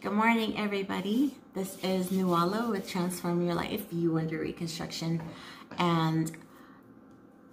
Good morning, everybody. This is Nuala with Transform Your Life, You Under Reconstruction. And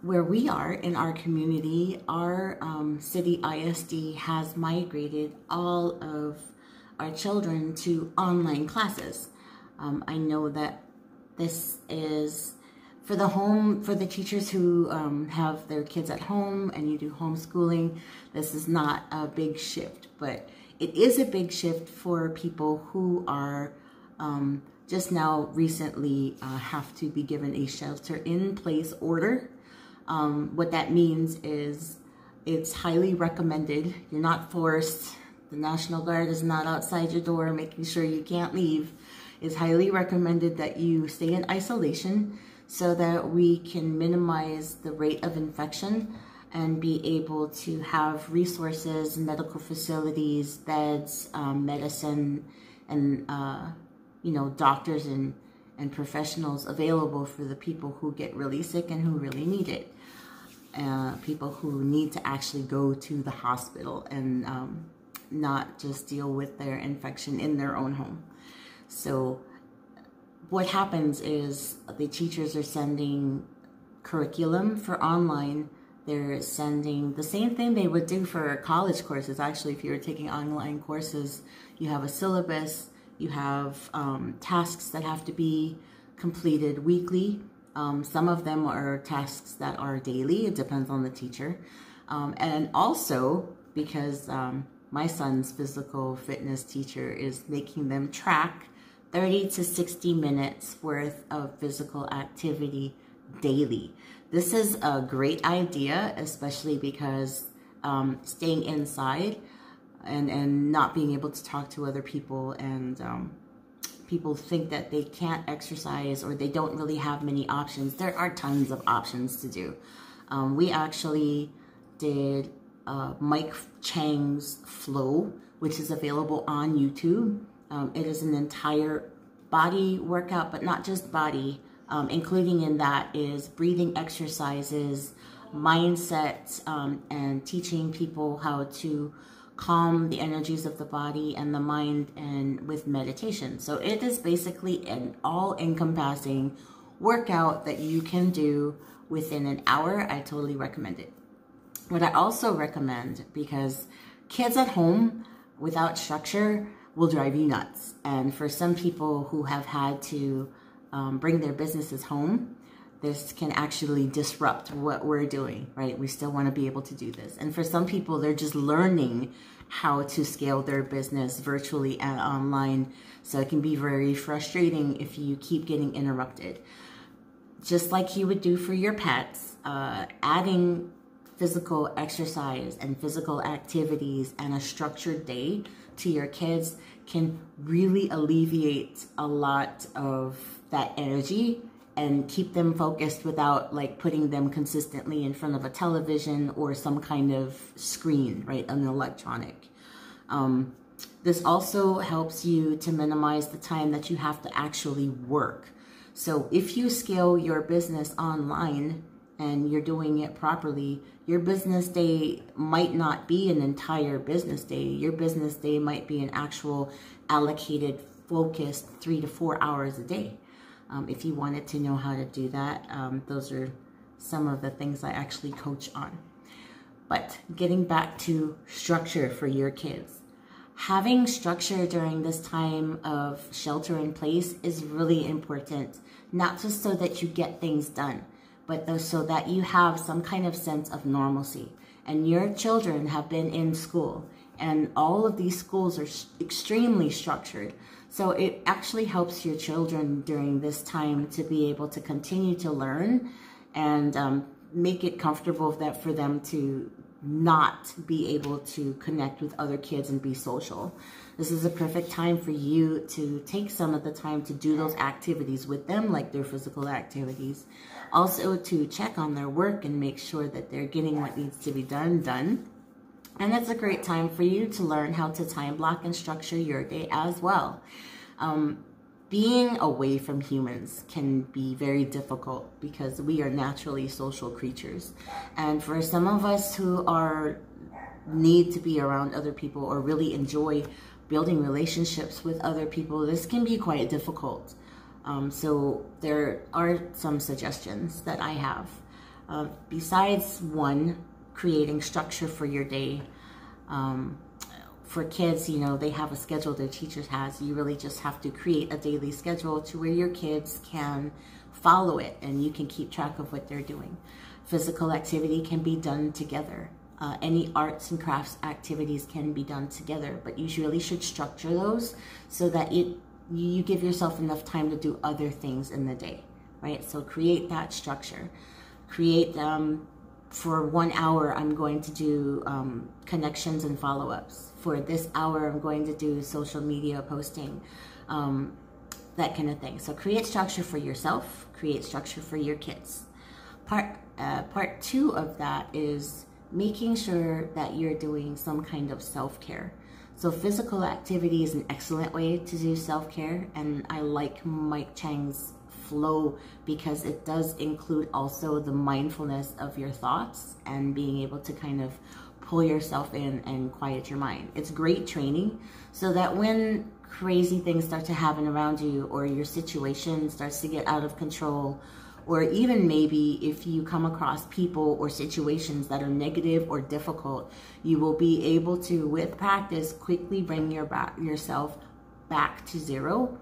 where we are in our community, our city ISD has migrated all of our children to online classes. I know that this is for the teachers who have their kids at home and you do homeschooling. This is not a big shift, but it is a big shift for people who are just now recently have to be given a shelter-in-place order. What that means is it's highly recommended. You're not forced. The National Guard is not outside your door making sure you can't leave. It's highly recommended that you stay in isolation so that we can minimize the rate of infection and be able to have resources, medical facilities, beds, medicine, and doctors and professionals available for the people who get really sick and who really need it. People who need to actually go to the hospital and not just deal with their infection in their own home. So what happens is the teachers are sending curriculum for online. They're sending the same thing they would do for college courses. Actually, if you're taking online courses, you have a syllabus, you have tasks that have to be completed weekly. Some of them are tasks that are daily. It depends on the teacher. And also, because my son's physical fitness teacher is making them track 30 to 60 minutes worth of physical activity daily. This is a great idea, especially because staying inside and not being able to talk to other people, and people think that they can't exercise or they don't really have many options. There are tons of options to do. We actually did Mike Chang's Flow, which is available on YouTube. It is an entire body workout, but not just body. Including in that is breathing exercises, mindset, and teaching people how to calm the energies of the body and the mind, and with meditation. So it is basically an all-encompassing workout that you can do within an hour. I totally recommend it. What I also recommend, because kids at home without structure will drive you nuts. And for some people who have had to bring their businesses home, this can actually disrupt what we're doing, right? We still want to be able to do this. And for some people, they're just learning how to scale their business virtually and online. So it can be very frustrating if you keep getting interrupted. Just like you would do for your pets, adding physical exercise and physical activities and a structured day to your kids can really alleviate a lot of that energy and keep them focused without like putting them consistently in front of a television or some kind of screen, right? An electronic. This also helps you to minimize the time that you have to actually work. So if you scale your business online and you're doing it properly, your business day might not be an entire business day. Your business day might be an actual allocated, focused 3 to 4 hours a day. If you wanted to know how to do that, those are some of the things I actually coach on. But getting back to structure for your kids. Having structure during this time of shelter in place is really important, not just so that you get things done, but so that you have some kind of sense of normalcy. And your children have been in school, and all of these schools are extremely structured. So it actually helps your children during this time to be able to continue to learn and make it comfortable for them to not be able to connect with other kids and be social. This is a perfect time for you to take some of the time to do those activities with them, like their physical activities. Also to check on their work and make sure that they're getting what needs to be done. And it's a great time for you to learn how to time block and structure your day as well. Being away from humans can be very difficult because we are naturally social creatures. And for some of us who are need to be around other people or really enjoy building relationships with other people, this can be quite difficult. So there are some suggestions that I have. Besides one, creating structure for your day. For kids, you know, they have a schedule their teachers has. You really just have to create a daily schedule to where your kids can follow it and you can keep track of what they're doing. Physical activity can be done together. Any arts and crafts activities can be done together, but you really should structure those so that you give yourself enough time to do other things in the day, right? So create that structure. Create, for 1 hour, I'm going to do connections and follow-ups. For this hour, I'm going to do social media posting, that kind of thing. So create structure for yourself, create structure for your kids. Part two of that is making sure that you're doing some kind of self-care. So physical activity is an excellent way to do self-care, and I like Mike Chang's flow because it does include also the mindfulness of your thoughts and being able to kind of pull yourself in and quiet your mind. It's great training so that when crazy things start to happen around you or your situation starts to get out of control, or even maybe if you come across people or situations that are negative or difficult, you will be able to, with practice, quickly bring yourself back to zero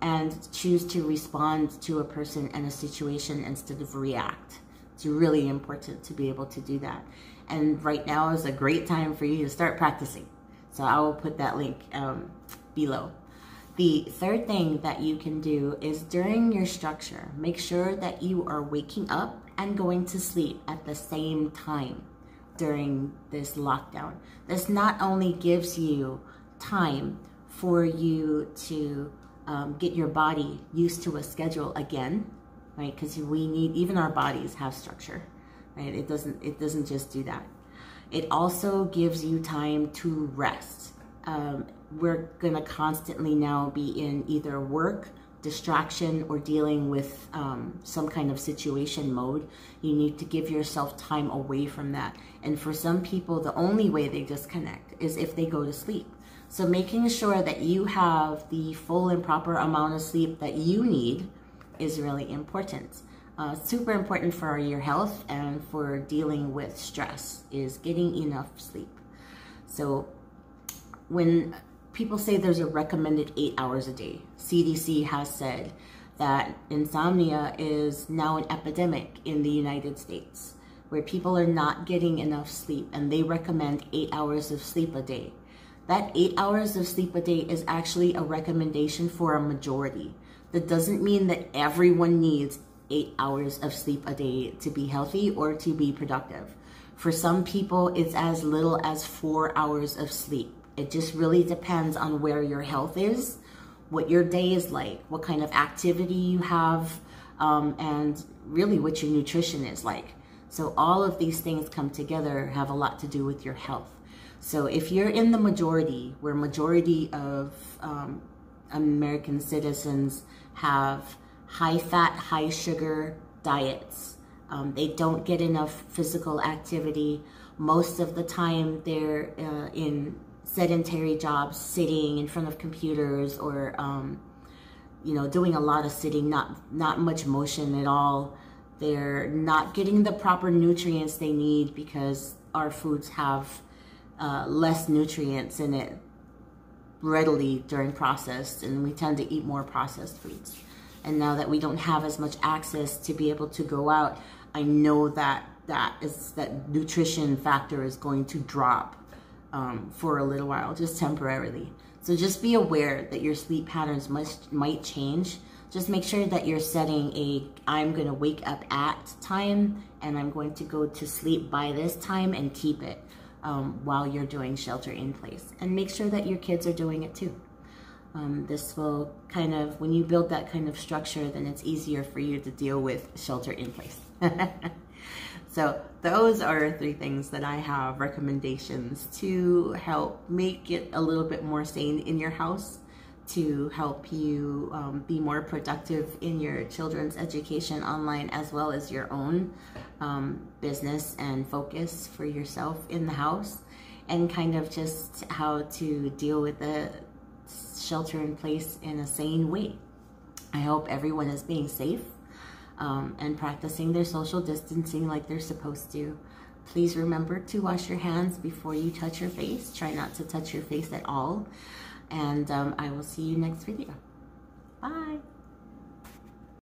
and choose to respond to a person and a situation instead of react. It's really important to be able to do that. And right now is a great time for you to start practicing. So I will put that link below. The third thing that you can do is during your structure, make sure that you are waking up and going to sleep at the same time during this lockdown. This not only gives you time for you to get your body used to a schedule again, right? Because we need, even our bodies have structure, right? It doesn't just do that. It also gives you time to rest. We're gonna constantly now be in either work, distraction, or dealing with some kind of situation mode. You need to give yourself time away from that. And for some people, the only way they disconnect is if they go to sleep. So making sure that you have the full and proper amount of sleep that you need is really important. Super important for your health and for dealing with stress is getting enough sleep. So when people say there's a recommended 8 hours a day, CDC has said that insomnia is now an epidemic in the United States where people are not getting enough sleep, and they recommend 8 hours of sleep a day. That 8 hours of sleep a day is actually a recommendation for a majority. That doesn't mean that everyone needs 8 hours of sleep a day to be healthy or to be productive. For some people, it's as little as 4 hours of sleep. It just really depends on where your health is, what your day is like, what kind of activity you have, and really what your nutrition is like. So all of these things come together, have a lot to do with your health. So if you're in the majority, where majority of American citizens have high fat, high sugar diets, they don't get enough physical activity. Most of the time they're in sedentary jobs, sitting in front of computers, or you know, doing a lot of sitting, not much motion at all. They're not getting the proper nutrients they need because our foods have less nutrients in it readily during processed, and we tend to eat more processed foods. And now that we don't have as much access to be able to go out, I know that that nutrition factor is going to drop for a little while, just temporarily. So just be aware that your sleep patterns might change. Just make sure that you're setting I'm going to wake up at time and I'm going to go to sleep by this time, and keep it while you're doing shelter in place. And make sure that your kids are doing it too. This will kind of, when you build that kind of structure, then it's easier for you to deal with shelter in place. So those are 3 things that I have recommendations to help make it a little bit more sane in your house, to help you be more productive in your children's education online, as well as your own business and focus for yourself in the house. and kind of just how to deal with the shelter in place in a sane way. I hope everyone is being safe and practicing their social distancing like they're supposed to. Please remember to wash your hands before you touch your face. Try not to touch your face at all. And I will see you next video. Bye.